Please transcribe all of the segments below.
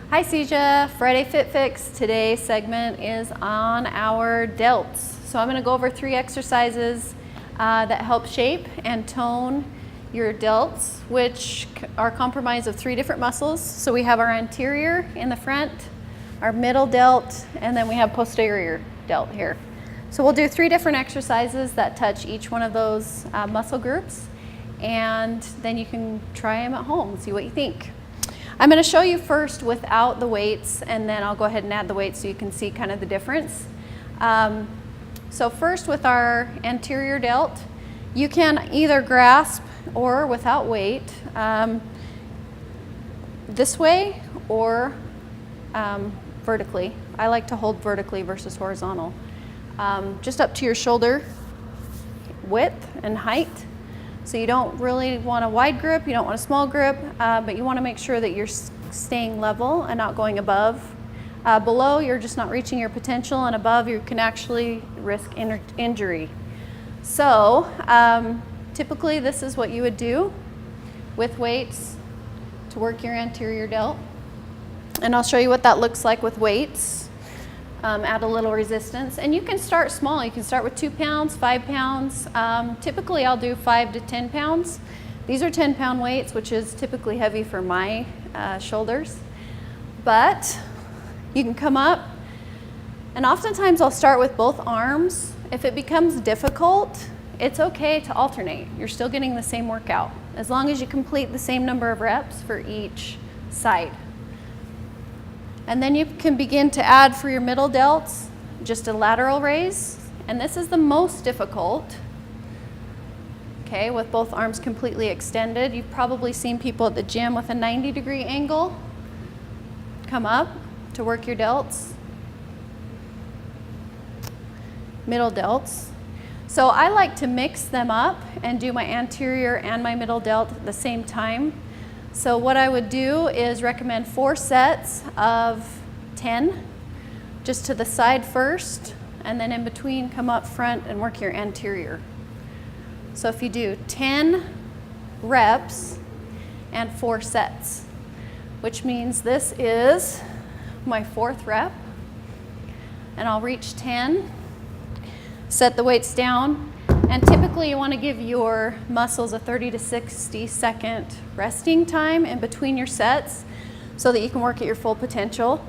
Hi CJ, Friday Fit Fix. Today's segment is on our delts. So I'm going to go over 3 exercises that help shape and tone your delts, which are comprised of 3 different muscles. So we have our anterior in the front, our middle delt, and then we have posterior delt here. So we'll do 3 different exercises that touch each one of those muscle groups, and then you can try them at home and see what you think. I'm going to show you first without the weights, and then I'll go ahead and add the weights so you can see kind of the difference. So first with our anterior delt, you can either grasp or without weight this way or vertically. I like to hold vertically versus horizontal. Just up to your shoulder width and height. So you don't really want a wide grip, you don't want a small grip, but you want to make sure that you're staying level and not going above. Below, you're just not reaching your potential, and above, you can actually risk injury. So typically, this is what you would do with weights to work your anterior delt. And I'll show you what that looks like with weights. Add a little resistance, and you can start small. You can start with 2 pounds, 5 pounds. Typically I'll do 5 to 10 pounds. These are 10-pound weights, which is typically heavy for my shoulders. But you can come up, and oftentimes I'll start with both arms. If it becomes difficult, it's okay to alternate. You're still getting the same workout, as long as you complete the same number of reps for each side. And then you can begin to add for your middle delts, just a lateral raise. And this is the most difficult, okay, with both arms completely extended. You've probably seen people at the gym with a 90-degree angle come up to work your delts. Middle delts. So I like to mix them up and do my anterior and my middle delt at the same time. So what I would do is recommend 4 sets of 10, just to the side first, and then in between come up front and work your anterior. So if you do 10 reps and 4 sets, which means this is my 4th rep, and I'll reach 10, set the weights down. And typically you want to give your muscles a 30 to 60 second resting time in between your sets so that you can work at your full potential.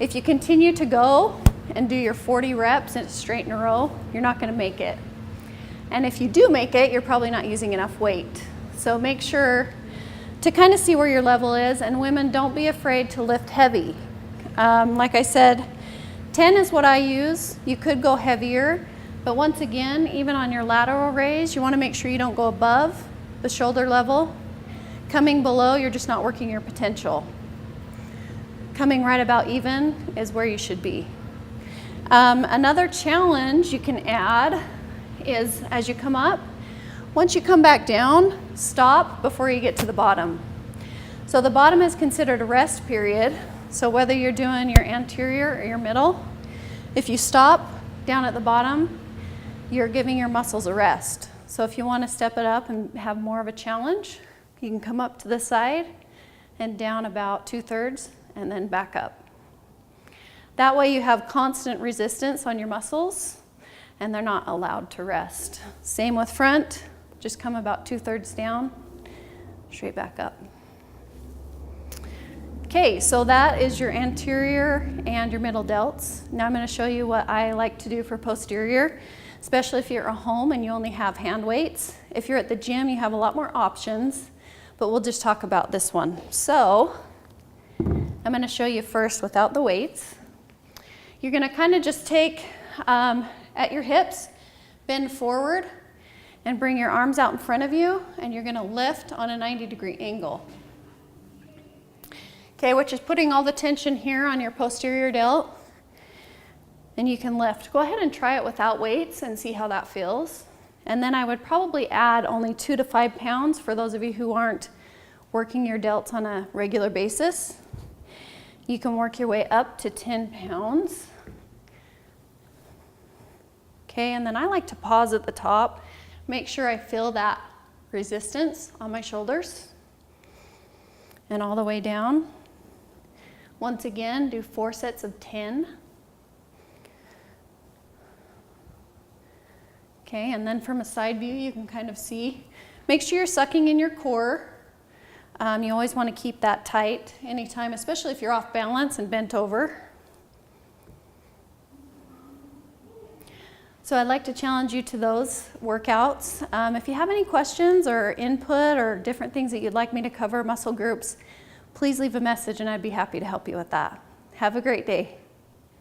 If you continue to go and do your 40 reps straight in a row, you're not going to make it. And if you do make it, you're probably not using enough weight. So make sure to kind of see where your level is. And women, don't be afraid to lift heavy. Like I said, 10 is what I use. You could go heavier. But once again, even on your lateral raise, you want to make sure you don't go above the shoulder level. Coming below, you're just not working your potential. Coming right about even is where you should be. Another challenge you can add is as you come up, once you come back down, stop before you get to the bottom. So the bottom is considered a rest period. So whether you're doing your anterior or your middle, if you stop down at the bottom, you're giving your muscles a rest. So if you want to step it up and have more of a challenge, you can come up to the side and down about 2/3 and then back up. That way you have constant resistance on your muscles and they're not allowed to rest. Same with front, just come about 2/3 down, straight back up. Okay, so that is your anterior and your middle delts. Now I'm going to show you what I like to do for posterior, especially if you're at home and you only have hand weights. If you're at the gym, you have a lot more options, but we'll just talk about this one. So I'm going to show you first without the weights. You're going to kind of just take at your hips, bend forward, and bring your arms out in front of you, and you're going to lift on a 90-degree angle. Okay, which is putting all the tension here on your posterior delt, and you can lift. Go ahead and try it without weights and see how that feels. And then I would probably add only 2 to 5 pounds for those of you who aren't working your delts on a regular basis. You can work your way up to 10 pounds. Okay, and then I like to pause at the top, make sure I feel that resistance on my shoulders and all the way down. Once again, do 4 sets of 10. Okay, and then from a side view, you can kind of see. Make sure you're sucking in your core. You always want to keep that tight anytime, especially if you're off balance and bent over. So I'd like to challenge you to those workouts. If you have any questions or input or different things that you'd like me to cover, muscle groups, please leave a message and I'd be happy to help you with that. Have a great day.